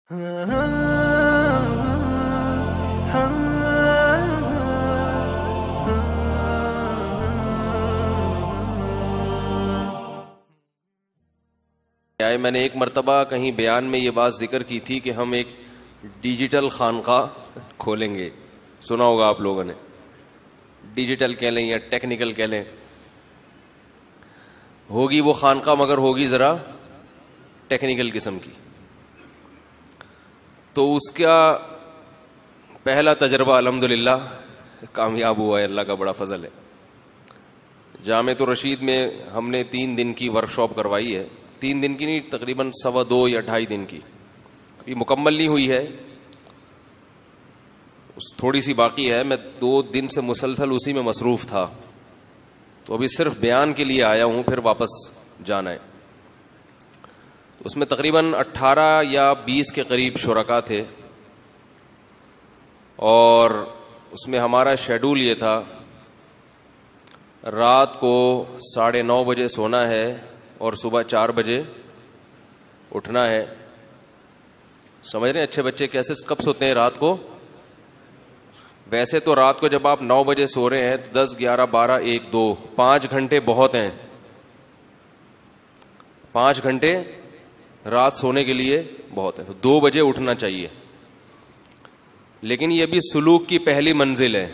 میں نے ایک مرتبہ کہیں بیان میں یہ بات ذکر کی تھی کہ ہم ایک ڈیجیٹل خانقاہ کھولیں گے. سنا ہوگا آپ لوگوں نے, ڈیجیٹل کہہ لیں یا ٹیکنیکل کہہ لیں. ہوگی وہ خانقاہ مگر ہوگی ذرا ٹیکنیکل قسم کی. تو اس کا پہلا تجربہ الحمدللہ کامیاب ہوا ہے, اللہ کا بڑا فضل ہے. جامعۃ الرشید میں ہم نے 3 دن کی ورکشاپ کروائی ہے. 3 دن کی نہیں, تقریباً 2.25 یا 2.5 دن کی. ابھی مکمل نہیں ہوئی ہے, تھوڑی سی باقی ہے. میں 2 دن سے مسلسل اسی میں مصروف تھا, تو ابھی صرف بیان کے لیے آیا ہوں, پھر واپس جانا ہے. اس میں تقریباً 18 یا 20 کے قریب شرکا تھے, اور اس میں ہمارا شیڈول یہ تھا رات کو 9:30 بجے سونا ہے اور صبح 4 بجے اٹھنا ہے. سمجھ رہے ہیں اچھے بچے کیسے کب سوتے ہیں رات کو؟ ویسے تو رات کو جب آپ 9 بجے سو رہے ہیں تو 10, 11, 12, 1, 2, 5 گھنٹے بہت ہیں. 5 گھنٹے رات سونے کے لیے بہت ہے, تو 2 بجے اٹھنا چاہیے. لیکن یہ بھی سلوک کی پہلی منزل ہے.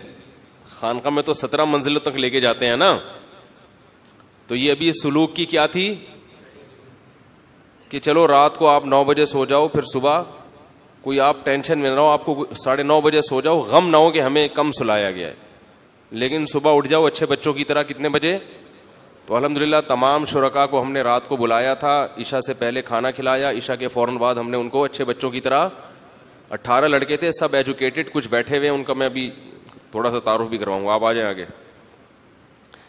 خانقاہ میں تو 17 منزلوں تک لے کے جاتے ہیں نا, تو یہ ابھی سلوک کی کیا تھی کہ چلو رات کو آپ 9 بجے سو جاؤ, پھر صبح کوئی آپ ٹینشن میں نہ ہو, آپ کو 9:30 بجے سو جاؤ, غم نہ ہو کہ ہمیں کم سلایا گیا ہے, لیکن صبح اٹھ جاؤ اچھے بچوں کی طرح. کتنے بجے؟ تو الحمدللہ تمام شرکا کو ہم نے رات کو بلایا تھا, عشاء سے پہلے کھانا کھلایا, عشاء کے فوراً بعد ہم نے ان کو اچھے بچوں کی طرح. 18 لڑکے تھے, سب ایجوکیٹڈ, کچھ بیٹھے ہوئے, ان کا میں ابھی تھوڑا سا تعارف بھی کرواؤں گا, آپ آ جائیں آگے.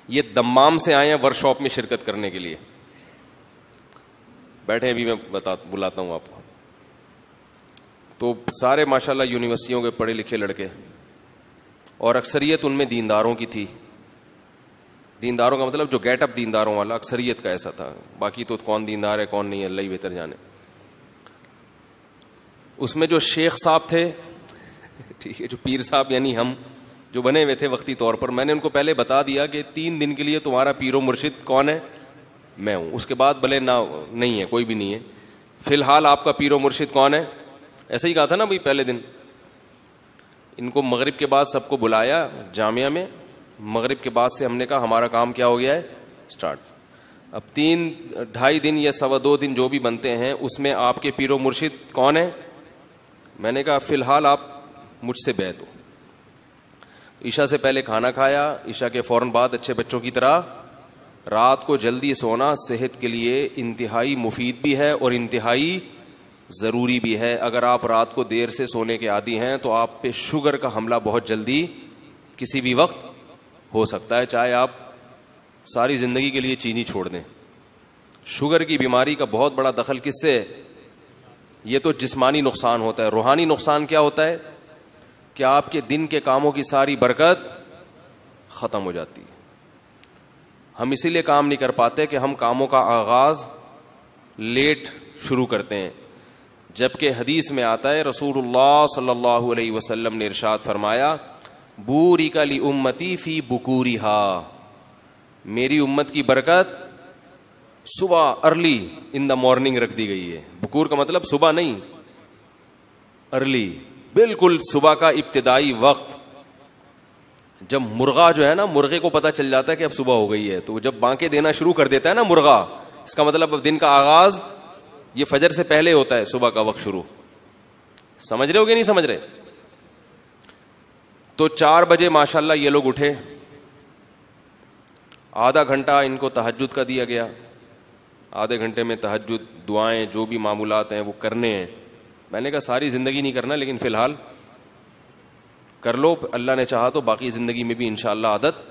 یہ دمام سے آئے ہیں ورکشاپ میں شرکت کرنے کے لیے, بیٹھے ابھی میں بلاتا ہوں آپ کو. تو سارے ماشاءاللہ یونیورسٹیوں کے پڑھے لکھے لڑکے, اور اکثریت ان میں دینداروں کی تھی. دینداروں کا مطلب جو گیٹ اپ دینداروں والا, اکثریت کا ایسا تھا. باقی تو کون دیندار ہے کون نہیں ہے اللہ ہی بہتر جانے. اس میں جو شیخ صاحب تھے, ٹھیک ہے, جو پیر صاحب یعنی ہم جو بنے ہوئے تھے وقتی طور پر, میں نے ان کو پہلے بتا دیا کہ 3 دن کے لیے تمہارا پیر و مرشد کون ہے؟ میں ہوں. اس کے بعد بھلے نہ نہیں ہے, کوئی بھی نہیں ہے, فی الحال آپ کا پیر و مرشد کون ہے؟ ایسا ہی کہا تھا نا بھائی پہلے دن. ان کو مغرب کے بعد سب کو بلایا جامعہ میں. مغرب کے بعد سے ہم نے کہا ہمارا کام کیا ہو گیا ہے سٹارٹ. اب 3, 2.5 دن یا 2.25 دن جو بھی بنتے ہیں, اس میں آپ کے پیر و مرشد کون ہے؟ میں نے کہا فی الحال آپ مجھ سے بیعت ہو. عشاء سے پہلے کھانا کھایا, عشاء کے فوراً بعد اچھے بچوں کی طرح. رات کو جلدی سونا صحت کے لیے انتہائی مفید بھی ہے اور انتہائی ضروری بھی ہے. اگر آپ رات کو دیر سے سونے کے عادی ہیں تو آپ پہ شوگر کا حملہ بہت جلدی کسی بھی وقت ہو سکتا ہے, چاہے آپ ساری زندگی کے لیے چینی چھوڑ دیں. شوگر کی بیماری کا بہت بڑا دخل کس سے؟ یہ تو جسمانی نقصان ہوتا ہے. روحانی نقصان کیا ہوتا ہے کہ آپ کے دن کے کاموں کی ساری برکت ختم ہو جاتی ہے. ہم اسی لیے کام نہیں کر پاتے کہ ہم کاموں کا آغاز لیٹ شروع کرتے ہیں, جبکہ حدیث میں آتا ہے رسول اللہ صلی اللہ علیہ وسلم نے ارشاد فرمایا بورک لامتی فی بکورہا, میری امت کی برکت صبح ارلی ان دا مارننگ رکھ دی گئی ہے. بکور کا مطلب صبح نہیں, ارلی, بالکل صبح کا ابتدائی وقت. جب مرغا جو ہے نا, مرغے کو پتہ چل جاتا ہے کہ اب صبح ہو گئی ہے, تو جب بانکیں دینا شروع کر دیتا ہے نا مرغا, اس کا مطلب اب دن کا آغاز یہ فجر سے پہلے ہوتا ہے, صبح کا وقت شروع. سمجھ رہے ہو کہ نہیں سمجھ رہے؟ تو 4 بجے ماشاءاللہ یہ لوگ اٹھے, آدھا گھنٹہ ان کو تہجد کا دیا گیا. آدھے گھنٹے میں تہجد, دعائیں, جو بھی معمولات ہیں وہ کرنے ہیں. میں نے کہا ساری زندگی نہیں کرنا, لیکن فی الحال کر لو, اللہ نے چاہا تو باقی زندگی میں بھی انشاءاللہ عادت.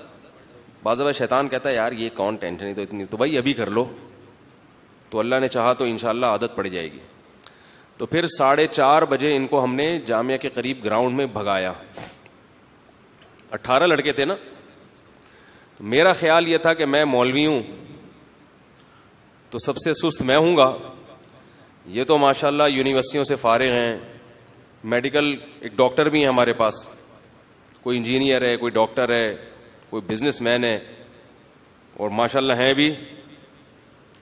بعض دفعہ شیطان کہتا ہے یار یہ کون ٹینشن ہے تو اتنی, تو بھائی ابھی کر لو, تو اللہ نے چاہا تو انشاءاللہ عادت پڑ جائے گی. تو پھر 4:30 بجے ان کو ہم نے جامعہ کے قریب گراؤنڈ میں بھگایا. 18 لڑکے تھے نا. میرا خیال یہ تھا کہ میں مولوی ہوں تو سب سے سست میں ہوں گا, یہ تو ماشاءاللہ یونیورسٹیوں سے فارغ ہیں, میڈیکل ایک ڈاکٹر بھی ہیں ہمارے پاس, کوئی انجینئر ہے, کوئی ڈاکٹر ہے, کوئی بزنس مین ہے, اور ماشاءاللہ ہیں بھی.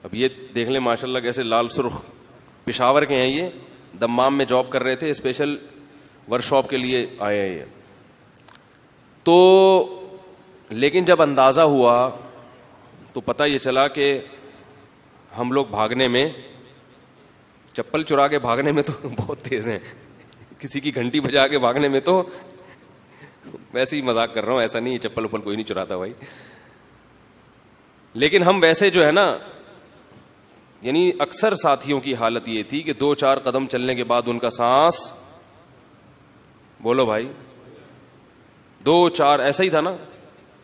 اب یہ دیکھ لیں ماشاءاللہ کیسے لال سرخ, پشاور کے ہیں یہ, دمام میں جاب کر رہے تھے, اسپیشل ورک شاپ کے لیے آئے ہیں یہ. تو لیکن جب اندازہ ہوا تو پتہ یہ چلا کہ ہم لوگ بھاگنے میں, چپل چرا کے بھاگنے میں تو بہت تیز ہیں, کسی کی گھنٹی بجا کے بھاگنے میں تو, ویسے ہی مذاق کر رہا ہوں, ایسا نہیں, چپل وپل کوئی نہیں چراتا بھائی, لیکن ہم ویسے جو ہے نا, یعنی اکثر ساتھیوں کی حالت یہ تھی کہ 2-4 قدم چلنے کے بعد ان کا سانس, بولو بھائی, 2-4 ایسا ہی تھا نا.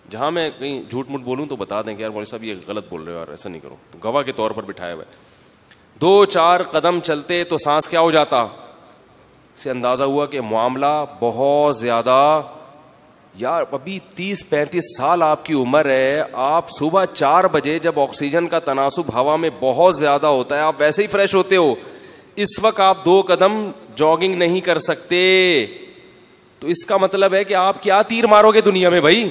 جہاں میں کہیں جھوٹ موٹ بولوں تو بتا دیں کہ یار مولوی صاحب یہ غلط بول رہے ہو, یار ایسا نہیں کرو, گواہ کے طور پر بٹھایا ہوا ہے. 2-4 قدم چلتے تو سانس کیا ہو جاتا, سے اندازہ ہوا کہ معاملہ بہت زیادہ, یار ابھی 30-35 سال آپ کی عمر ہے, آپ صبح 4 بجے جب آکسیجن کا تناسب ہوا میں بہت زیادہ ہوتا ہے, آپ ویسے ہی فریش ہوتے ہو, اس وقت آپ 2 قدم جاگنگ نہیں کر سکتے, تو اس کا مطلب ہے کہ آپ کیا تیر مارو گے دنیا میں بھائی.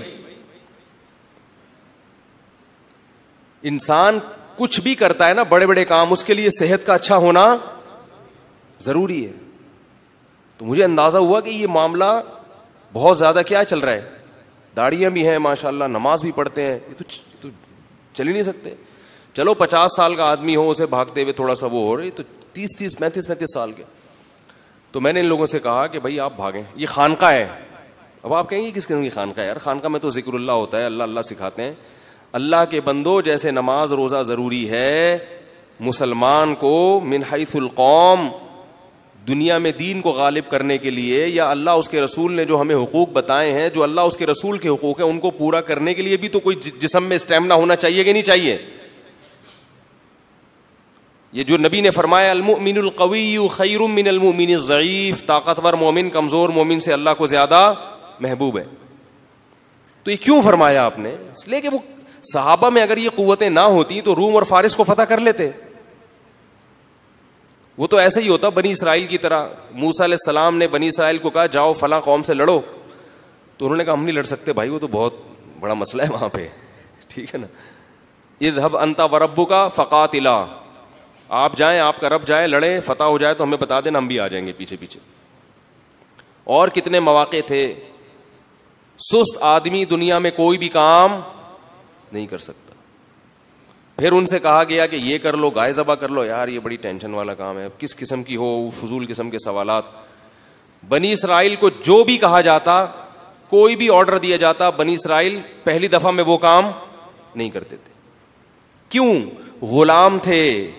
انسان کچھ بھی کرتا ہے نا, بڑے بڑے کام, اس کے لیے صحت کا اچھا ہونا ضروری ہے. تو مجھے اندازہ ہوا کہ یہ معاملہ بہت زیادہ کیا چل رہا ہے, داڑیاں بھی ہیں ماشاءاللہ, نماز بھی پڑھتے ہیں, یہ تو چل ہی نہیں سکتے. چلو 50 سال کا آدمی ہو, اسے بھاگتے ہوئے تھوڑا سا وہ ہو رہی, تو 30-35 سال کے. تو میں نے ان لوگوں سے کہا کہ بھائی آپ بھاگیں, یہ خانقاہ ہے. اب آپ کہیں گے کس قسم کی خانقاہ ہے یار, خانقاہ میں تو ذکر اللہ ہوتا ہے, اللہ اللہ سکھاتے ہیں. اللہ کے بندو, جیسے نماز روزہ ضروری ہے, مسلمان کو من حیث القوم دنیا میں دین کو غالب کرنے کے لیے, یا اللہ اس کے رسول نے جو ہمیں حقوق بتائے ہیں, جو اللہ اس کے رسول کے حقوق ہیں, ان کو پورا کرنے کے لیے بھی تو کوئی جسم میں اسٹیمنا ہونا چاہیے کہ نہیں چاہیے. یہ جو نبی نے فرمایا المؤمن القوی خیر من المؤمن الضعیف, طاقتور مومن کمزور مومن سے اللہ کو زیادہ محبوب ہے. تو یہ کیوں فرمایا آپ نے؟ اس لیے کہ وہ صحابہ میں اگر یہ قوتیں نہ ہوتی تو روم اور فارس کو فتح کر لیتے. وہ تو ایسے ہی ہوتا بنی اسرائیل کی طرح. موسیٰ علیہ السلام نے بنی اسرائیل کو کہا جاؤ فلاں قوم سے لڑو, تو انہوں نے کہا ہم نہیں لڑ سکتے بھائی, وہ تو بہت بڑا مسئلہ ہے وہاں پہ, ٹھیک ہے نا. اذهب انت وربک فقاتلا, آپ جائیں, آپ کا رب جائے, لڑیں, فتح ہو جائے تو ہمیں بتا دینا, ہم بھی آ جائیں گے پیچھے پیچھے. اور کتنے مواقع تھے, سست آدمی دنیا میں کوئی بھی کام نہیں کر سکتا. پھر ان سے کہا گیا کہ یہ کر لو, گائے ذبح کر لو, یار یہ بڑی ٹینشن والا کام ہے, کس قسم کی ہو, فضول قسم کے سوالات. بنی اسرائیل کو جو بھی کہا جاتا, کوئی بھی آرڈر دیا جاتا, بنی اسرائیل پہلی دفعہ میں وہ کام نہیں کرتے تھے. کیوں؟ غلام تھے.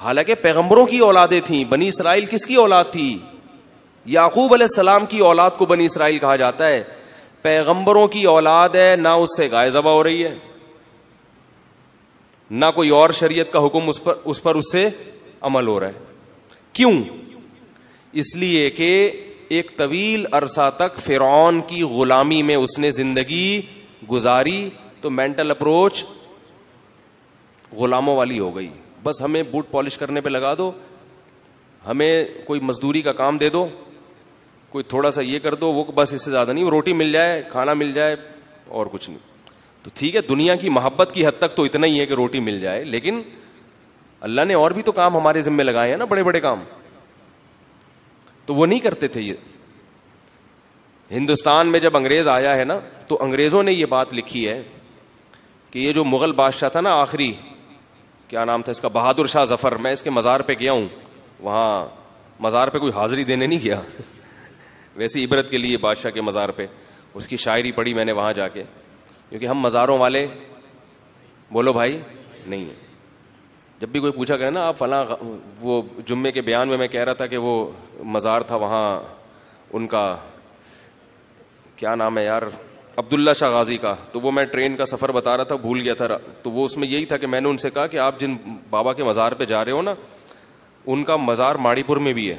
حالانکہ پیغمبروں کی اولادیں تھیں. بنی اسرائیل کس کی اولاد تھی؟ یعقوب علیہ السلام کی اولاد کو بنی اسرائیل کہا جاتا ہے. پیغمبروں کی اولاد ہے, نہ اس سے گائے ذبح ہو رہی ہے, نہ کوئی اور شریعت کا حکم اس پر اس سے عمل ہو رہا ہے. کیوں؟ اس لیے کہ ایک طویل عرصہ تک فرعون کی غلامی میں اس نے زندگی گزاری, تو مینٹل اپروچ غلاموں والی ہو گئی. بس ہمیں بوٹ پالش کرنے پہ لگا دو, ہمیں کوئی مزدوری کا کام دے دو, کوئی تھوڑا سا یہ کر دو, وہ بس اس سے زیادہ نہیں, روٹی مل جائے, کھانا مل جائے, اور کچھ نہیں. تو ٹھیک ہے, دنیا کی محبت کی حد تک تو اتنا ہی ہے کہ روٹی مل جائے, لیکن اللہ نے اور بھی تو کام ہمارے ذمہ لگائے ہیں نا, بڑے بڑے کام. تو وہ نہیں کرتے تھے. یہ ہندوستان میں جب انگریز آیا ہے نا, تو انگریزوں نے یہ بات لکھی ہے کہ یہ جو مغل بادشاہ تھا نا آخری, کیا نام تھا اس کا, بہادر شاہ ظفر, میں اس کے مزار پہ گیا ہوں, وہاں مزار پہ کوئی حاضری دینے نہیں گیا, ویسی عبرت کے لیے بادشاہ کے مزار پہ. اس کی شاعری پڑھی میں نے وہاں جا کے, کیونکہ ہم مزاروں والے بولو بھائی نہیں ہیں. جب بھی کوئی پوچھا کرے نا آپ فلاں, وہ جمعے کے بیان میں کہہ رہا تھا کہ وہ مزار تھا وہاں ان کا, کیا نام ہے یار, عبداللہ شاہ غازی کا, تو وہ میں ٹرین کا سفر بتا رہا تھا, بھول گیا تھا. تو وہ اس میں یہی تھا کہ میں نے ان سے کہا کہ آپ جن بابا کے مزار پہ جا رہے ہو نا, ان کا مزار ماڑی پور میں بھی ہے.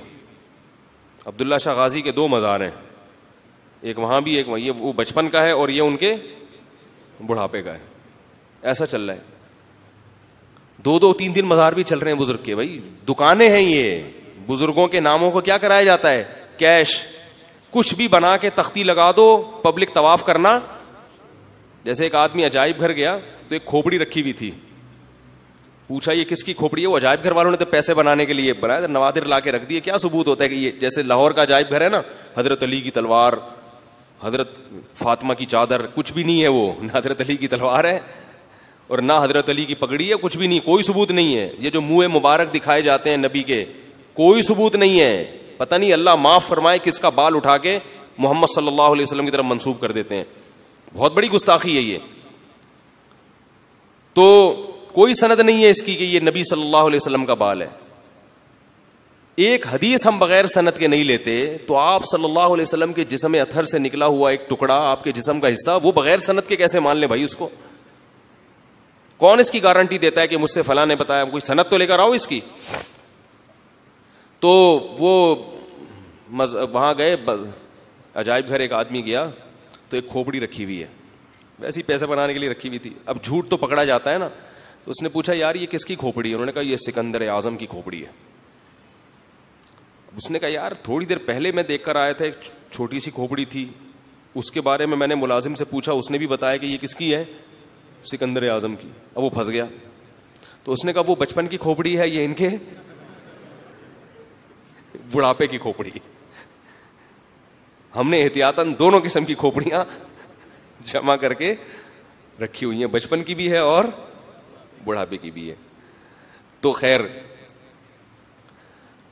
عبداللہ شاہ غازی کے 2 مزار ہیں, ایک وہاں بھی, ایک وہاں. یہ وہ بچپن کا ہے اور یہ ان کے بڑھاپے کا ہے. ایسا چل رہا ہے. 2-2 3 مزار بھی چل رہے ہیں بزرگ کے. بھائی دکانیں ہیں یہ, بزرگوں کے ناموں کو کیا کرایا جاتا ہے, کیش. کچھ بھی بنا کے تختی لگا دو, پبلک طواف کرنا. جیسے ایک آدمی عجائب گھر گیا تو ایک کھوپڑی رکھی ہوئی تھی, پوچھا یہ کس کی کھوپڑی ہے؟ وہ عجائب گھر والوں نے تو پیسے بنانے کے لیے بنایا, نوادر لا کے رکھ دیے. کیا ثبوت ہوتا ہے کہ یہ, جیسے لاہور کا عجائب گھر ہے نا, حضرت علی کی تلوار, حضرت فاطمہ کی چادر, کچھ بھی نہیں ہے وہ, نہ حضرت علی کی تلوار ہے اور نہ حضرت علی کی پگڑی ہے, کچھ بھی نہیں, کوئی ثبوت نہیں ہے. یہ جو منہ مبارک دکھائے جاتے ہیں نبی کے, کوئی ثبوت نہیں ہے. پتہ نہیں اللہ معاف فرمائے کس کا بال اٹھا کے محمد صلی اللہ علیہ وسلم کی طرف منسوب کر دیتے ہیں. بہت بڑی گستاخی ہے یہ. تو کوئی سند نہیں ہے اس کی کہ یہ نبی صلی اللہ علیہ وسلم کا بال ہے. ایک حدیث ہم بغیر سند کے نہیں لیتے, تو آپ صلی اللہ علیہ وسلم کے جسم اطہر سے نکلا ہوا ایک ٹکڑا, آپ کے جسم کا حصہ, وہ بغیر سند کے کیسے مان لیں بھائی اس کو؟ کون اس کی گارنٹی دیتا ہے کہ مجھ سے فلاں نے بتایا؟ کوئی سند تو لے کر آؤ اس کی. تو وہ وہاں گئے عجائب گھر, ایک آدمی گیا تو ایک کھوپڑی رکھی ہوئی ہے, ویسے ہی پیسے بنانے کے لیے رکھی ہوئی تھی. اب جھوٹ تو پکڑا جاتا ہے نا, تو اس نے پوچھا یار یہ کس کی کھوپڑی ہے؟ انہوں نے کہا یہ سکندر اعظم کی کھوپڑی ہے. اس نے کہا یار تھوڑی دیر پہلے میں دیکھ کر آیا تھا, ایک چھوٹی سی کھوپڑی تھی, اس کے بارے میں نے ملازم سے پوچھا, اس نے بھی بتایا کہ یہ کس کی ہے, سکندر اعظم کی. اب وہ پھنس گیا. تو اس نے کہا وہ بچپن کی کھوپڑی ہے, یہ ان کے بڑھاپے کی کھوپڑی. ہم نے احتیاطاً دونوں قسم کی کھوپڑیاں جمع کر کے رکھی ہوئی ہیں, بچپن کی بھی ہے اور بڑھاپے کی بھی ہے. تو خیر,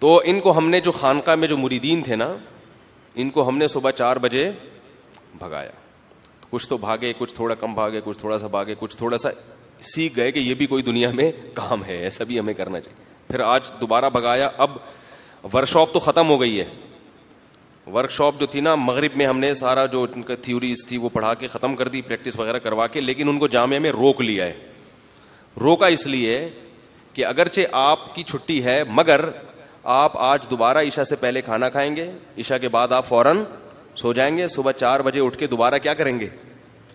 تو ان کو ہم نے جو خانقاہ میں جو مریدین تھے نا, ان کو ہم نے صبح 4 بجے بھگایا. کچھ تو بھاگے, کچھ تھوڑا کم بھاگے, کچھ تھوڑا سا بھاگے, کچھ تھوڑا سا سیکھ گئے کہ یہ بھی کوئی دنیا میں کام ہے, ایسا بھی ہمیں کرنا چاہیے. پھر آج دوبارہ بھگایا. اب ورکشاپ تو ختم ہو گئی ہے. ورکشاپ جو تھی نا مغرب میں, ہم نے سارا جو ان کا تھیوریز تھی وہ پڑھا کے ختم کر دی, پریکٹس وغیرہ کروا کے, لیکن ان کو جامعہ میں روک لیا ہے. روکا اس لیے کہ اگرچہ آپ کی چھٹی ہے, مگر آپ آج دوبارہ عشاء سے پہلے کھانا کھائیں گے, عشاء کے بعد آپ فوراً سو جائیں گے, صبح 4 بجے اٹھ کے دوبارہ کیا کریں گے؟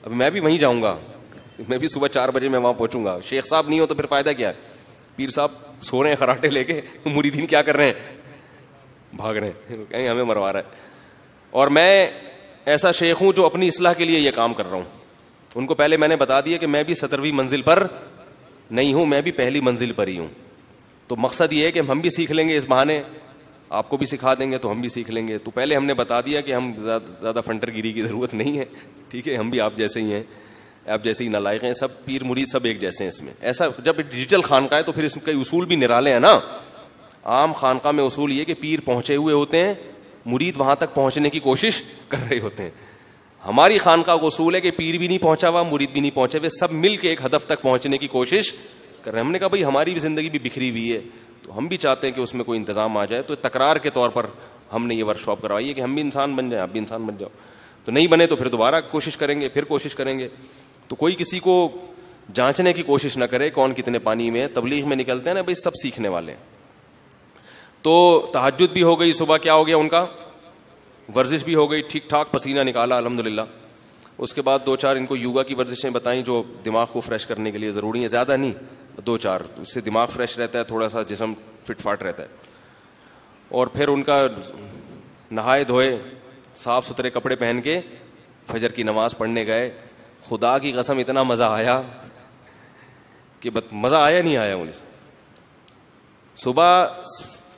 اب میں بھی وہیں جاؤں گا, میں بھی صبح 4 بجے میں وہاں پہنچوں گا. شیخ صاحب نہیں ہو تو پھر فائدہ کیا ہے؟ پیر صاحب سو رہے ہیں خراٹے لے کے, مریدین کیا کر رہے ہیں؟ بھاگ رہے ہیں, کہیں ہمیں مروا رہا ہے. اور میں ایسا شیخ ہوں جو اپنی اصلاح کے لیے یہ کام کر رہا ہوں. ان کو پہلے میں نے بتا دیا کہ میں بھی 17ویں منزل پر نہیں ہوں, میں بھی پہلی منزل پر ہی ہوں. تو مقصد یہ ہے کہ ہم بھی سیکھ لیں گے اس بہانے, آپ کو بھی سکھا دیں گے تو ہم بھی سیکھ لیں گے. تو پہلے ہم نے بتا دیا کہ ہم زیادہ فنٹر گیری کی ضرورت نہیں ہے, ٹھیک ہے, ہم بھی آپ جیسے ہی ہیں, آپ جیسے ہی نالائق ہیں, سب پیر مرید سب ایک جیسے ہیں اس میں. ایسا جب ڈیجیٹل خانقاہ ہے تو پھر اس کے اصول بھی نرالے ہیں نا. عام خانقاہ میں اصول یہ کہ پیر پہنچے ہوئے ہوتے ہیں, مرید وہاں تک پہنچنے کی کوشش کر رہے ہوتے ہیں. ہماری خانقاہ کا اصول ہے کہ پیر بھی نہیں پہنچا ہوا, مرید بھی نہیں پہنچے ہوئے, سب مل کے ایک ہدف تک پہنچنے کی کوشش کر رہے ہیں. ہم نے کہا بھائی ہماری بھی زندگی بھی بکھری ہوئی ہے, تو ہم بھی چاہتے ہیں کہ اس میں کوئی انتظام آ جائے. تو تکرار کے طور پر ہم نے یہ ورکشاپ کروائی ہے کہ ہم بھی انسان بن جائیں, آپ بھی انسان بن جاؤ. تو نہیں بنے تو پھر دوبارہ کوشش کریں گے, پھر کوشش کریں گے. تو کوئی کسی کو جانچنے کی کوشش نہ کرے کون کتنے پانی میں. تبلیغ میں نکلتے ہیں نا بھائی, سب سیکھنے والے ہیں. تو تہجد بھی ہو گئی, صبح کیا ہو گیا ان کا, ورزش بھی ہو گئی, ٹھیک ٹھاک پسینہ نکالا الحمدللہ. اس کے بعد 2-4 ان کو یوگا کی ورزشیں بتائیں جو دماغ کو فریش کرنے کے لیے ضروری ہیں, زیادہ نہیں, 2-4, اس سے دماغ فریش رہتا ہے, تھوڑا سا جسم فٹ فاٹ رہتا ہے. اور پھر ان کا نہائے دھوئے, صاف ستھرے کپڑے پہن کے فجر کی نماز پڑھنے گئے. خدا کی قسم اتنا مزہ آیا کہ مزہ آیا نہیں آیا انہیں سے. صبح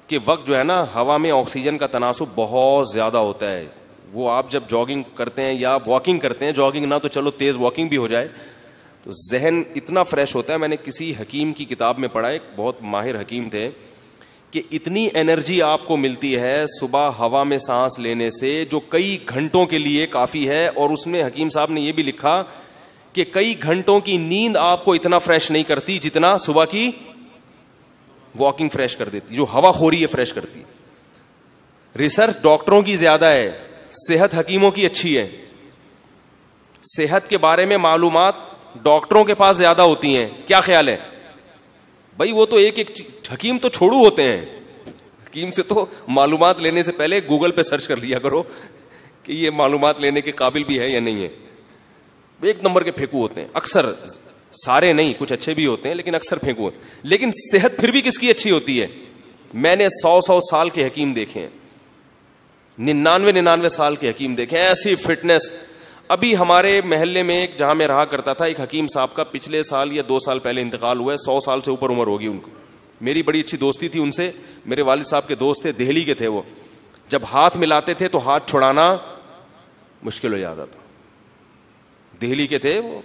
کے وقت جو ہے نا ہوا میں آکسیجن کا تناسب بہت زیادہ ہوتا ہے. وہ آپ جب جاگنگ کرتے ہیں یا واکنگ کرتے ہیں, جاگنگ نہ تو چلو تیز واکنگ بھی ہو جائے, تو ذہن اتنا فریش ہوتا ہے. میں نے کسی حکیم کی کتاب میں پڑھا, ایک بہت ماہر حکیم تھے, کہ اتنی انرجی آپ کو ملتی ہے صبح ہوا میں سانس لینے سے جو کئی گھنٹوں کے لیے کافی ہے. اور اس میں حکیم صاحب نے یہ بھی لکھا کہ کئی گھنٹوں کی نیند آپ کو اتنا فریش نہیں کرتی جتنا صبح کی واکنگ فریش کر دیتی, جو ہوا خوری ہے فریش کرتی. ریسرچ ڈاکٹروں کی زیادہ ہے, صحت حکیموں کی اچھی ہے. صحت کے بارے میں معلومات ڈاکٹروں کے پاس زیادہ ہوتی ہیں. کیا خیال ہے بھائی؟ وہ تو ایک حکیم تو چھوڑو ہوتے ہیں, حکیم سے تو معلومات لینے سے پہلے گوگل پہ سرچ کر لیا کرو کہ یہ معلومات لینے کے قابل بھی ہے یا نہیں ہے. ایک نمبر کے پھیکو ہوتے ہیں. اکثر سارے نہیں, کچھ اچھے بھی ہوتے ہیں لیکن اکثر پھینکو. لیکن صحت پھر بھی کس کی اچھی ہوتی ہے؟ میں نے 100 سال کے حکیم دیکھے ہیں, 99 سال کے حکیم دیکھے ہیں, ایسی فٹنس. ابھی ہمارے محلے میں ایک جہاں میں رہا کرتا تھا, ایک حکیم صاحب کا پچھلے سال یا 2 سال پہلے انتقال ہوا ہے. 100 سال سے اوپر عمر ہوگی ان کو. میری بڑی اچھی دوستی تھی ان سے, میرے والد صاحب کے دوست تھے, دہلی کے تھے وہ. جب ہاتھ ملاتے تھے تو ہاتھ چھڑانا مشکل ہو جاتا تھا. دہلی کے تھے وہ,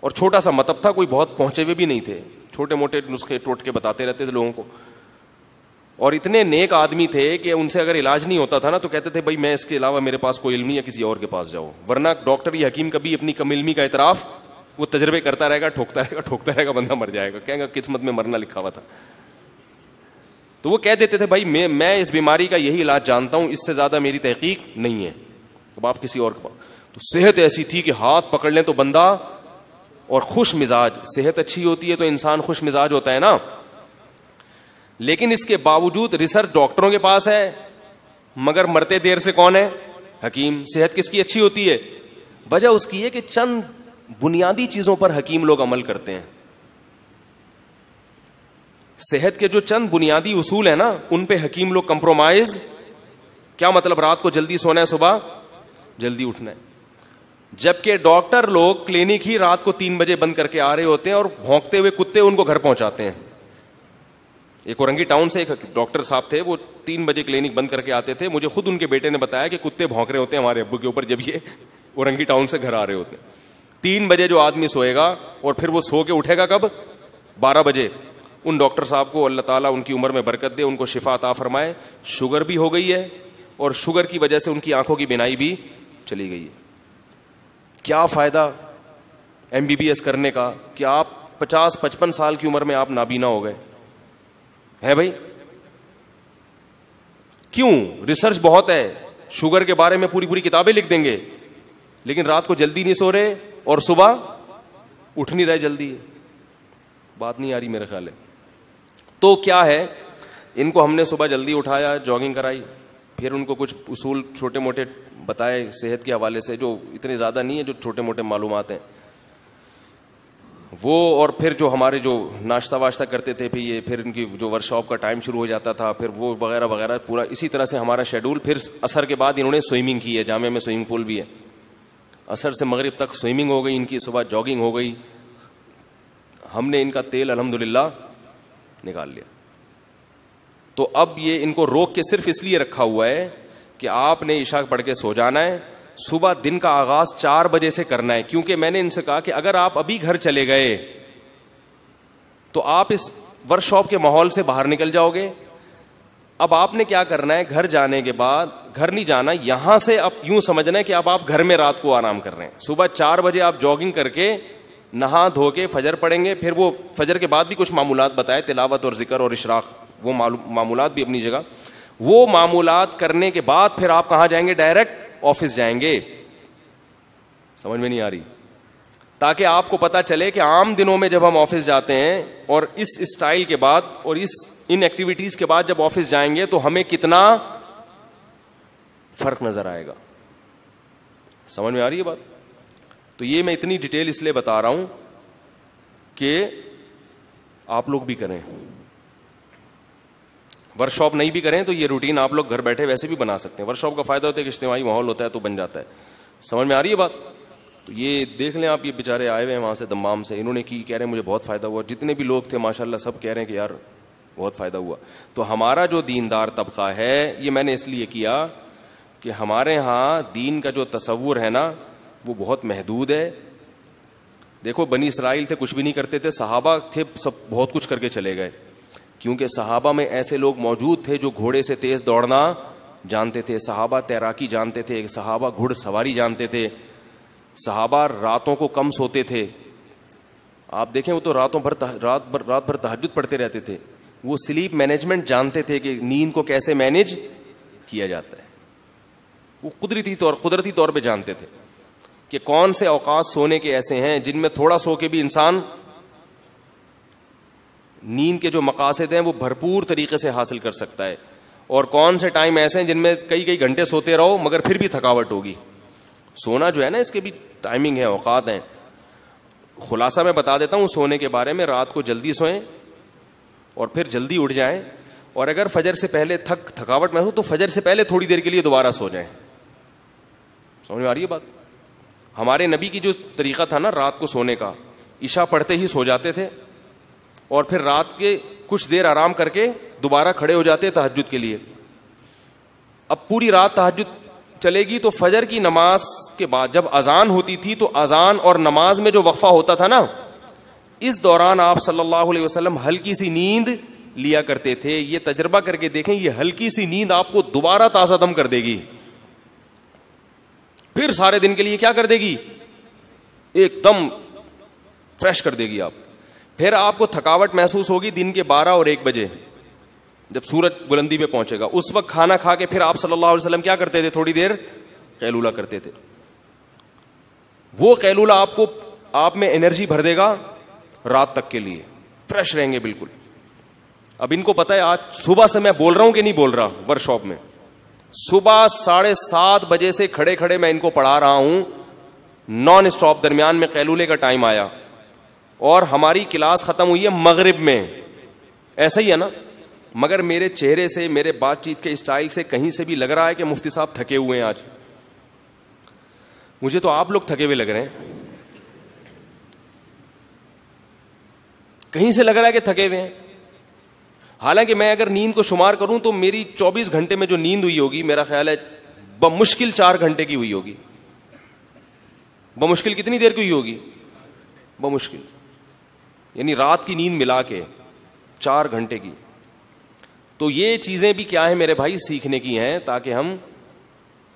اور چھوٹا سا مطلب تھا, کوئی بہت پہنچے ہوئے بھی نہیں تھے, چھوٹے موٹے نسخے ٹوٹکے بتاتے رہتے تھے لوگوں کو. اور اتنے نیک آدمی تھے کہ ان سے اگر علاج نہیں ہوتا تھا نا تو کہتے تھے بھائی میں اس کے علاوہ میرے پاس کوئی علم نہیں ہے, کسی اور کے پاس جاؤ. ورنہ ڈاکٹر یا حکیم کبھی اپنی کم علمی کا اعتراف, وہ تجربے کرتا رہے گا, ٹھوکتا رہے گا, بندہ مر جائے گا, کہیں گا قسمت میں مرنا لکھا ہوا تھا. تو وہ کہہ دیتے تھے بھائی میں اس بیماری کا یہی علاج جانتا ہوں, اس سے زیادہ میری تحقیق نہیں ہے, اب آپ کسی اور کے پاس. تو صحت ایسی تھی کہ ہاتھ پکڑ لیں تو بندہ, اور خوش مزاج. صحت اچھی ہوتی ہے تو انسان خوش مزاج ہوتا ہے نا. لیکن اس کے باوجود ریسرچ ڈاکٹروں کے پاس ہے, مگر مرتے دیر سے کون ہے؟ حکیم. صحت کس کی اچھی ہوتی ہے؟ وجہ اس کی ہے کہ چند بنیادی چیزوں پر حکیم لوگ عمل کرتے ہیں. صحت کے جو چند بنیادی اصول ہیں نا, ان پہ حکیم لوگ کمپرومائز. کیا مطلب؟ رات کو جلدی سونا ہے, صبح جلدی اٹھنا ہے. جبکہ ڈاکٹر لوگ کلینک ہی رات کو 3 بجے بند کر کے آ رہے ہوتے ہیں, اور بھونکتے ہوئے کتے ان کو گھر پہنچاتے ہیں. ایک اورنگی ٹاؤن سے ایک ڈاکٹر صاحب تھے, وہ 3 بجے کلینک بند کر کے آتے تھے. مجھے خود ان کے بیٹے نے بتایا کہ کتے بھونک رہے ہوتے ہیں ہمارے ابو کے اوپر جب یہ اورنگی ٹاؤن سے گھر آ رہے ہوتے ہیں. 3 بجے جو آدمی سوئے گا اور پھر وہ سو کے اٹھے گا کب؟ 12 بجے. ان ڈاکٹر صاحب کو اللہ تعالیٰ ان کی عمر میں برکت دے, ان کو شفا عطا فرمائے. شوگر بھی ہو گئی ہے, اور شوگر کی وجہ سے ان کی آنکھوں کی بینائی بھی چلی گئی ہے. کیا فائدہ MBBS کرنے کا کہ آپ 50-55 سال کی عمر میں آپ نابینا ہو گئے ہے بھائی. کیوں؟ ریسرچ بہت ہے, شوگر کے بارے میں پوری کتابیں لکھ دیں گے, لیکن رات کو جلدی نہیں سو رہے اور صبح اٹھ نہیں رہے جلدی. بات نہیں آ رہی میرے خیال ہے. تو کیا ہے, ان کو ہم نے صبح جلدی اٹھایا, جاگنگ کرائی, پھر ان کو کچھ اصول چھوٹے موٹے بتائے صحت کے حوالے سے, جو اتنے زیادہ نہیں ہے, جو چھوٹے موٹے معلومات ہیں وہ. اور پھر جو ہمارے جو ناشتہ واشتہ کرتے تھے, پھر ان کی جو ورک شاپ کا ٹائم شروع ہو جاتا تھا, پھر وہ وغیرہ وغیرہ, پورا اسی طرح سے ہمارا شیڈول. پھر عصر کے بعد انہوں نے سوئمنگ کی ہے, جامعہ میں سوئمنگ پول بھی ہے. عصر سے مغرب تک سوئمنگ ہو گئی ان کی, صبح جاگنگ ہو گئی. ہم نے ان کا تیل الحمدللہ نکال لیا. تو اب یہ ان کو روک کے صرف اس لیے رکھا ہوا ہے کہ آپ نے عشاء پڑھ کے سو جانا ہے, صبح دن کا آغاز 4 بجے سے کرنا ہے. کیونکہ میں نے ان سے کہا کہ اگر آپ ابھی گھر چلے گئے تو آپ اس ورک شاپ کے ماحول سے باہر نکل جاؤ گے. اب آپ نے کیا کرنا ہے, گھر جانے کے بعد, گھر نہیں جانا, یہاں سے اب یوں سمجھنا ہے کہ اب آپ گھر میں رات کو آرام کر رہے ہیں. صبح 4 بجے آپ جاگنگ کر کے نہا دھو کے فجر پڑھیں گے. پھر وہ فجر کے بعد بھی کچھ معمولات بتائے, تلاوت اور ذکر اور اشراق, وہ معمولات بھی اپنی جگہ. وہ معمولات کرنے کے بعد پھر آپ کہاں جائیں گے؟ ڈائریکٹ آفس جائیں گے. سمجھ میں نہیں آ رہی؟ تاکہ آپ کو پتا چلے کہ عام دنوں میں جب ہم آفس جاتے ہیں اور اس اسٹائل کے بعد اور ان ایکٹیویٹیز کے بعد جب آفس جائیں گے تو ہمیں کتنا فرق نظر آئے گا. سمجھ میں آ رہی ہے بات؟ تو یہ میں اتنی ڈیٹیل اس لیے بتا رہا ہوں کہ آپ لوگ بھی کریں. ورک شاپ نہیں بھی کریں تو یہ روٹین آپ لوگ گھر بیٹھے ویسے بھی بنا سکتے ہیں. ورک شاپ کا فائدہ ہوتا ہے کہ اجتماعی ماحول ہوتا ہے تو بن جاتا ہے. سمجھ میں آ رہی ہے بات؟ تو یہ دیکھ لیں آپ, یہ بیچارے آئے ہوئے ہیں وہاں سے دمام سے, انہوں نے کی, کہہ رہے ہیں مجھے بہت فائدہ ہوا. جتنے بھی لوگ تھے ماشاءاللہ سب کہہ رہے ہیں کہ یار بہت فائدہ ہوا. تو ہمارا جو دیندار طبقہ ہے, یہ میں نے اس لیے کیا کہ ہمارے ہاں دین کا جو تصور ہے نا وہ بہت محدود ہے. دیکھو بنی اسرائیل تھے, کچھ بھی نہیں کرتے تھے. صحابہ تھے, سب بہت کچھ کر کے چلے گئے, کیونکہ صحابہ میں ایسے لوگ موجود تھے جو گھوڑے سے تیز دوڑنا جانتے تھے. صحابہ تیراکی جانتے تھے, صحابہ گھڑ سواری جانتے تھے, صحابہ راتوں کو کم سوتے تھے. آپ دیکھیں وہ تو رات بھر تہجد پڑھتے رہتے تھے. وہ سلیپ مینجمنٹ جانتے تھے کہ نیند کو کیسے مینج کیا جاتا ہے. وہ قدرتی طور پہ جانتے تھے کہ کون سے اوقات سونے کے ایسے ہیں جن میں تھوڑا سو کے بھی انسان نیند کے جو مقاصد ہیں وہ بھرپور طریقے سے حاصل کر سکتا ہے, اور کون سے ٹائم ایسے ہیں جن میں کئی گھنٹے سوتے رہو مگر پھر بھی تھکاوٹ ہوگی. سونا جو ہے نا اس کے بھی ٹائمنگ ہے, اوقات ہیں. خلاصہ میں بتا دیتا ہوں سونے کے بارے میں. رات کو جلدی سوئیں اور پھر جلدی اٹھ جائیں, اور اگر فجر سے پہلے تھکاوٹ محسوس تو فجر سے پہلے تھوڑی دیر کے لیے دوبارہ سو جائیں. سمجھ میں آ رہی ہے بات؟ ہمارے نبی کی جو طریقہ تھا نا رات کو سونے کا, عشاء پڑھتے ہی سو جاتے تھے اور پھر رات کے کچھ دیر آرام کر کے دوبارہ کھڑے ہو جاتے تہجد کے لیے. اب پوری رات تہجد چلے گی تو فجر کی نماز کے بعد جب اذان ہوتی تھی تو اذان اور نماز میں جو وقفہ ہوتا تھا نا, اس دوران آپ صلی اللہ علیہ وسلم ہلکی سی نیند لیا کرتے تھے. یہ تجربہ کر کے دیکھیں, یہ ہلکی سی نیند آپ کو دوبارہ تازہ دم کر دے گی, پھر سارے دن کے لیے کیا کر دے گی, ایک دم فریش کر دے گی آپ. پھر آپ کو تھکاوٹ محسوس ہوگی دن کے 12 اور 1 بجے جب سورج بلندی پہ پہنچے گا. اس وقت کھانا کھا کے پھر آپ صلی اللہ علیہ وسلم کیا کرتے تھے, تھوڑی دیر قیلولہ کرتے تھے. وہ قیلولہ آپ میں انرجی بھر دے گا رات تک کے لیے, فریش رہیں گے بالکل. اب ان کو پتا ہے آج صبح سے میں بول رہا ہوں کہ نہیں بول رہا, ورک شاپ میں صبح 7:30 بجے سے کھڑے کھڑے میں ان کو پڑھا رہا ہوں نان اسٹاپ. درمیان میں قیلولے کا ٹائم آیا اور ہماری کلاس ختم ہوئی ہے مغرب میں. ایسا ہی ہے نا, مگر میرے چہرے سے, میرے بات چیت کے اسٹائل سے کہیں سے بھی لگ رہا ہے کہ مفتی صاحب تھکے ہوئے ہیں آج. مجھے تو آپ لوگ تھکے ہوئے لگ رہے ہیں, کہیں سے لگ رہا ہے کہ تھکے ہوئے ہیں. حالانکہ میں اگر نیند کو شمار کروں تو میری 24 گھنٹے میں جو نیند ہوئی ہوگی میرا خیال ہے بمشکل 4 گھنٹے کی ہوئی ہوگی. بمشکل کتنی دیر کی ہوئی ہوگی, بمشکل یعنی رات کی نیند ملا کے 4 گھنٹے کی. تو یہ چیزیں بھی کیا ہیں میرے بھائی, سیکھنے کی ہیں, تاکہ ہم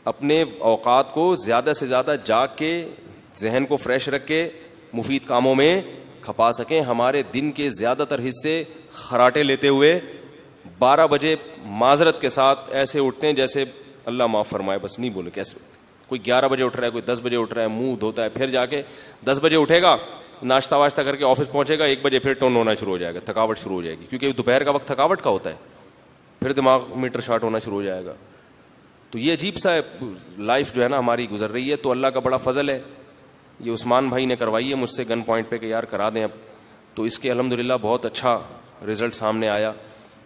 اپنے اوقات کو زیادہ سے زیادہ جاگ کے ذہن کو فریش رکھ کے مفید کاموں میں کھپا سکیں. ہمارے دن کے زیادہ تر حصے خراٹے لیتے ہوئے 12 بجے معذرت کے ساتھ ایسے اٹھتے ہیں جیسے اللہ معاف فرمائے, بس نہیں بولے کیسے. کوئی 11 بجے اٹھ رہا ہے, کوئی 10 بجے اٹھ رہا ہے, منہ دھوتا ہے, پھر جا کے 10 بجے اٹھے گا, ناشتہ واشتہ کر کے آفس پہنچے گا, 1 بجے پھر ٹون ہونا شروع ہو جائے گا, تھکاوٹ شروع ہو جائے گی, کیونکہ دوپہر کا وقت تھکاوٹ کا ہوتا ہے, پھر دماغ میٹر شارٹ ہونا شروع ہو جائے گا. تو یہ عجیب سا لائف جو ہے نا ہماری گزر رہی ہے. تو اللہ کا بڑا فضل ہے, یہ عثمان بھائی نے کروائی ہے مجھ سے گن پوائنٹ پہ کہ یار کرا دیں اب, تو اس کے الحمدللہ بہت اچھا رزلٹ سامنے آیا.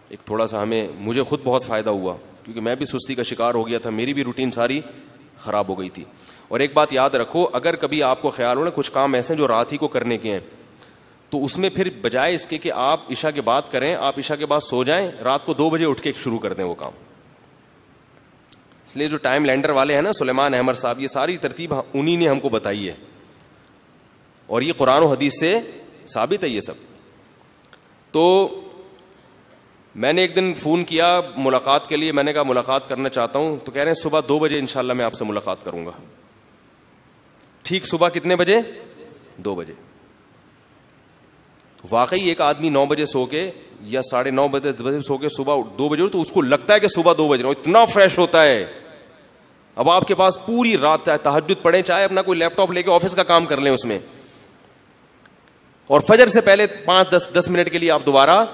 ایک تھوڑا سا مجھے خود بہت فائدہ ہوا, کیونکہ میں بھی سستی کا شکار ہو گیا تھا, میری بھی روٹین ساری خراب ہو گئی تھی. اور ایک بات یاد رکھو, اگر کبھی آپ کو خیال ہو نا کچھ کام ایسے ہیں جو رات ہی کو کرنے کے ہیں, تو اس میں پھر بجائے اس کے کہ آپ عشاء کے بعد کریں, آپ عشاء کے بعد سو جائیں, رات کو 2 بجے اٹھ کے شروع کر دیں وہ کام. اس لیے جو ٹائم لینڈر والے ہیں نا سلیمان احمد صاحب, یہ ساری ترتیب انہی نے ہم کو بتائی ہے, اور یہ قرآن و حدیث سے ثابت ہے یہ سب. تو میں نے ایک دن فون کیا ملاقات کے لیے, میں نے کہا ملاقات کرنا چاہتا ہوں, تو کہہ رہے ہیں صبح 2 بجے انشاءاللہ میں آپ سے ملاقات کروں گا. ٹھیک صبح کتنے بجے, 2 بجے. واقعی ایک آدمی 9 بجے سو کے یا 9:30 بجے سو کے صبح 2 بجے, تو اس کو لگتا ہے کہ صبح 2 بج رہا ہوں, اتنا فریش ہوتا ہے. اب آپ کے پاس پوری رات تہجد پڑھیں, چاہے اپنا کوئی لیپ ٹاپ لے کے آفس کا کام کر لیں اس میں, اور فجر سے پہلے 5-10 منٹ کے لیے آپ دوبارہ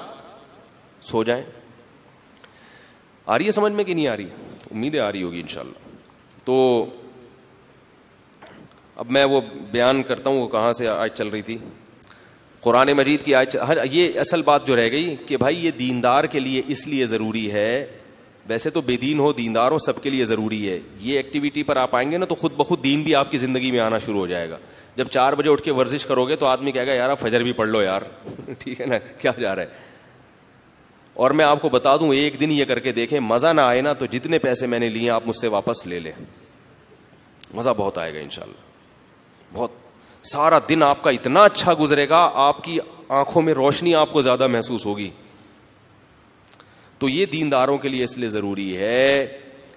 سو جائیں. آ رہی ہے سمجھ میں کہ نہیں آ رہی؟ امیدیں آ رہی ہوگی انشاءاللہ. تو اب میں وہ بیان کرتا ہوں وہ کہاں سے آج چل رہی تھی, قرآن مجید کی آج. یہ اصل بات جو رہ گئی کہ بھائی یہ دیندار کے لیے اس لیے ضروری ہے, ویسے تو بے دین ہو دیندار ہو سب کے لیے ضروری ہے. یہ ایکٹیویٹی پر آپ آئیں گے نا تو خود بخود دین بھی آپ کی زندگی میں آنا شروع ہو جائے گا. جب 4 بجے اٹھ کے ورزش کرو گے تو آدمی کہے گا یار فجر بھی پڑھ لو یار ٹھیک ہے نا, کیا جا رہا ہے. اور میں آپ کو بتا دوں, ایک دن یہ کر کے دیکھیں, مزہ نہ آئے نا تو جتنے پیسے میں نے لیے آپ مجھ سے واپس لے لیں, مزہ بہت آئے گا انشاءاللہ. بہت سارا دن آپ کا اتنا اچھا گزرے گا, آپ کی آنکھوں میں روشنی آپ کو زیادہ محسوس ہوگی. تو یہ دینداروں کے لیے اس لیے ضروری ہے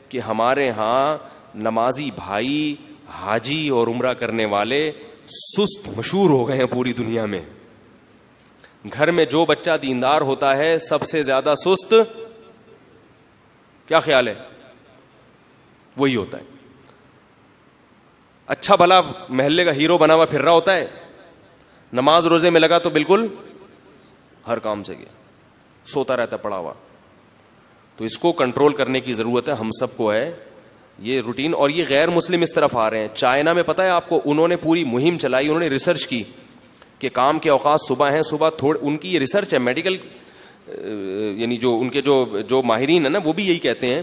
کہ ہمارے ہاں نمازی بھائی, حاجی اور عمرہ کرنے والے سست مشہور ہو گئے ہیں پوری دنیا میں. گھر میں جو بچہ دیندار ہوتا ہے سب سے زیادہ سست, کیا خیال ہے, وہی ہوتا ہے. اچھا بھلا محلے کا ہیرو بنا ہوا پھر رہا ہوتا ہے, نماز روزے میں لگا تو بالکل ہر کام سے گیا, سوتا رہتا پڑا ہوا. تو اس کو کنٹرول کرنے کی ضرورت ہے, ہم سب کو ہے یہ روٹین. اور یہ غیر مسلم اس طرف آ رہے ہیں. چائنا میں پتہ ہے آپ کو, انہوں نے پوری مہم چلائی, انہوں نے ریسرچ کی کہ کام کے اوقات صبح ہیں. صبح تھوڑے, ان کی یہ ریسرچ ہے میڈیکل, یعنی جو ان کے جو ماہرین ہیں نا وہ بھی یہی کہتے ہیں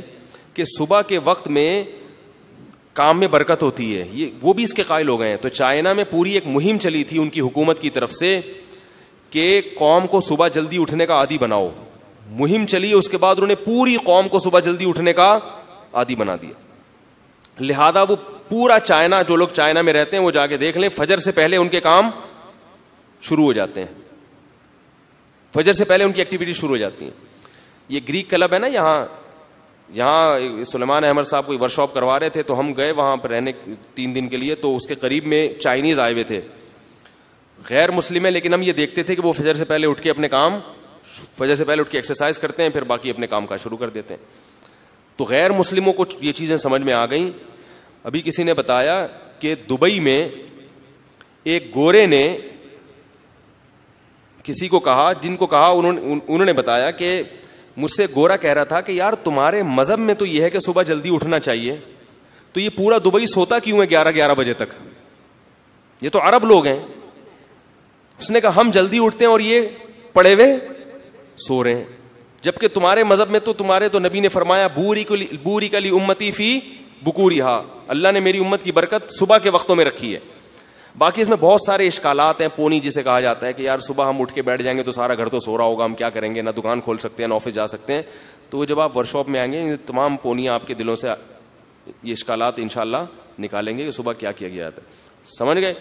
کہ صبح کے وقت میں کام میں برکت ہوتی ہے. یہ وہ بھی اس کے قائل ہو گئے ہیں. تو چائنا میں پوری ایک مہم چلی تھی ان کی حکومت کی طرف سے کہ قوم کو صبح جلدی اٹھنے کا عادی بناؤ. مہم چلی, اس کے بعد انہوں نے پوری قوم کو صبح جلدی اٹھنے کا عادی بنا دیا. لہذا وہ پورا چائنا, جو لوگ چائنا میں رہتے ہیں وہ جا کے دیکھ لیں, فجر سے پہلے ان کے کام شروع ہو جاتے ہیں. فجر سے پہلے ان کی ایکٹیویٹی شروع ہو جاتی ہیں. یہ گریک کلب ہے نا یہاں سلیمان احمد صاحب کوئی ورکشاپ کروا رہے تھے, تو ہم گئے وہاں پر رہنے 3 دن کے لیے. تو اس کے قریب میں چائنیز آئے ہوئے تھے, غیر مسلم ہے, لیکن ہم یہ دیکھتے تھے کہ وہ فجر سے پہلے اٹھ کے اپنے کام, فجر سے پہلے اٹھ کے ایکسرسائز کرتے ہیں, پھر باقی اپنے کام کا شروع کر دیتے ہیں. تو غیر مسلموں کو یہ چیزیں سمجھ میں آ گئیں. ابھی کسی نے بتایا کہ دبئی میں ایک گورے نے کسی کو کہا, جن کو کہا انہوں نے بتایا کہ مجھ سے گورا کہہ رہا تھا کہ یار تمہارے مذہب میں تو یہ ہے کہ صبح جلدی اٹھنا چاہیے, تو یہ پورا دبئی سوتا کیوں ہے 11 بجے تک؟ یہ تو عرب لوگ ہیں. اس نے کہا ہم جلدی اٹھتے ہیں اور یہ پڑے ہوئے سو رہے ہیں, جبکہ تمہارے مذہب میں تو نبی نے فرمایا بوری کلی امتی فی بکوریہا, اللہ نے میری امت کی برکت صبح کے وقتوں میں رکھی ہے. باقی اس میں بہت سارے اشکالات ہیں. پونی جسے کہا جاتا ہے کہ یار صبح ہم اٹھ کے بیٹھ جائیں گے تو سارا گھر تو سو رہا ہوگا, ہم کیا کریں گے, نہ دکان کھول سکتے ہیں نہ آفس جا سکتے ہیں. تو جب آپ ورکشاپ میں آئیں گے تمام پونیاں آپ کے دلوں سے یہ اشکالات انشاءاللہ نکالیں گے کہ صبح کیا کیا گیا تھا. سمجھ گئے؟